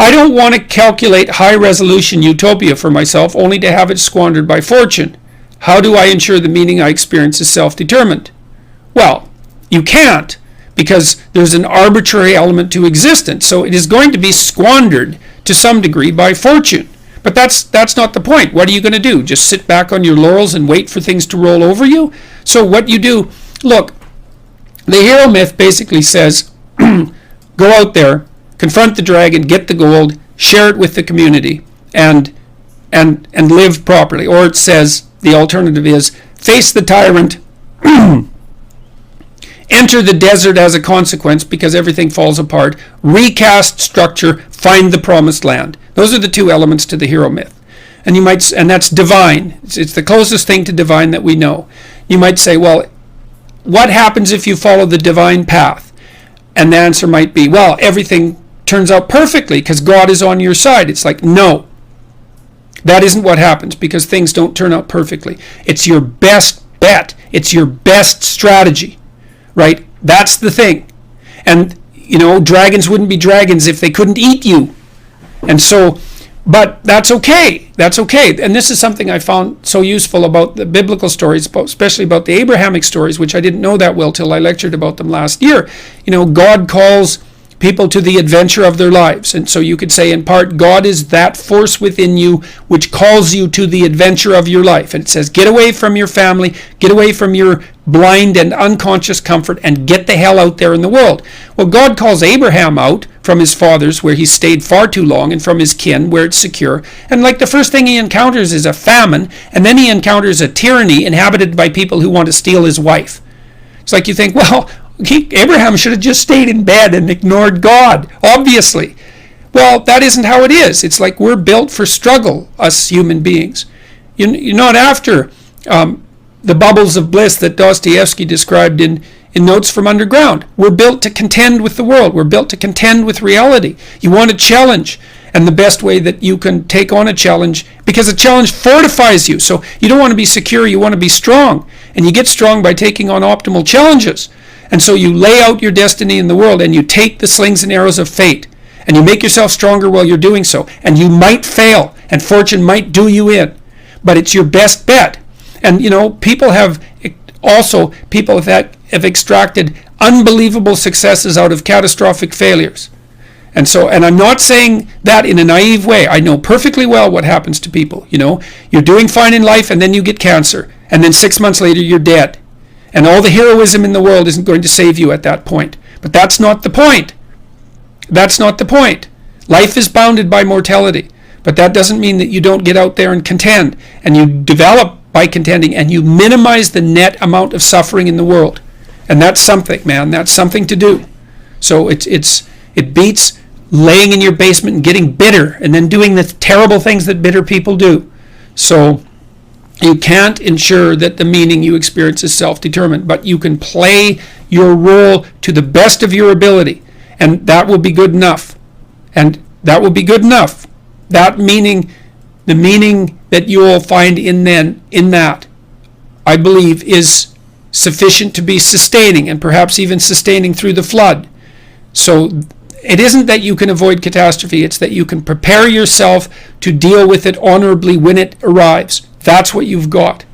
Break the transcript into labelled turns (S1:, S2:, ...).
S1: I don't want to calculate high-resolution utopia for myself only to have it squandered by fortune. How do I ensure the meaning I experience is self-determined? Well, you can't, because there's an arbitrary element to existence, so it is going to be squandered to some degree by fortune. But that's not the point. What are you going to do? Just sit back on your laurels and wait for things to roll over you? So what you do, look, the hero myth basically says, go out there, confront the dragon, get the gold, share it with the community, and live properly. Or it says, the alternative is, face the tyrant, enter the desert as a consequence because everything falls apart, recast structure, find the promised land. Those are the two elements to the hero myth. And that's divine. It's the closest thing to divine that we know. You might say, well, what happens if you follow the divine path? And the answer might be, well, everything turns out perfectly because God is on your side. It's like, no. That isn't what happens, because things don't turn out perfectly. It's your best bet. It's your best strategy, right? That's the thing. And, dragons wouldn't be dragons if they couldn't eat you. And so, but that's okay. That's okay. And this is something I found so useful about the biblical stories, especially about the Abrahamic stories, which I didn't know that well till I lectured about them last year. God calls people to the adventure of their lives. And so you could say, in part, God is that force within you which calls you to the adventure of your life. And it says, get away from your family, get away from your blind and unconscious comfort, and get the hell out there in the world. Well, God calls Abraham out from his fathers, where he stayed far too long, and from his kin, where it's secure. And like the first thing he encounters is a famine, and then he encounters a tyranny inhabited by people who want to steal his wife. It's like you think, well, Abraham should have just stayed in bed and ignored God, obviously. Well, that isn't how it is. It's like we're built for struggle, us human beings. You're not after the bubbles of bliss that Dostoevsky described in Notes from Underground. We're built to contend with the world. We're built to contend with reality. You want a challenge, and the best way that you can take on a challenge, because a challenge fortifies you. So you don't want to be secure, you want to be strong. And you get strong by taking on optimal challenges. And so you lay out your destiny in the world, and you take the slings and arrows of fate, and you make yourself stronger while you're doing so. And you might fail, and fortune might do you in, but it's your best bet. And people have extracted unbelievable successes out of catastrophic failures. And I'm not saying that in a naive way. I know perfectly well what happens to people. You're doing fine in life, and then you get cancer, and then 6 months later you're dead. And all the heroism in the world isn't going to save you at that point. But that's not the point. That's not the point. Life is bounded by mortality. But that doesn't mean that you don't get out there and contend. And you develop by contending, and you minimize the net amount of suffering in the world. And that's something, man. That's something to do. So it beats laying in your basement and getting bitter and then doing the terrible things that bitter people do. So you can't ensure that the meaning you experience is self-determined, but you can play your role to the best of your ability, and that will be good enough. And that will be good enough. That meaning, the meaning that you will find in that, I believe, is sufficient to be sustaining, and perhaps even sustaining through the flood. So it isn't that you can avoid catastrophe, it's that you can prepare yourself to deal with it honorably when it arrives. That's what you've got.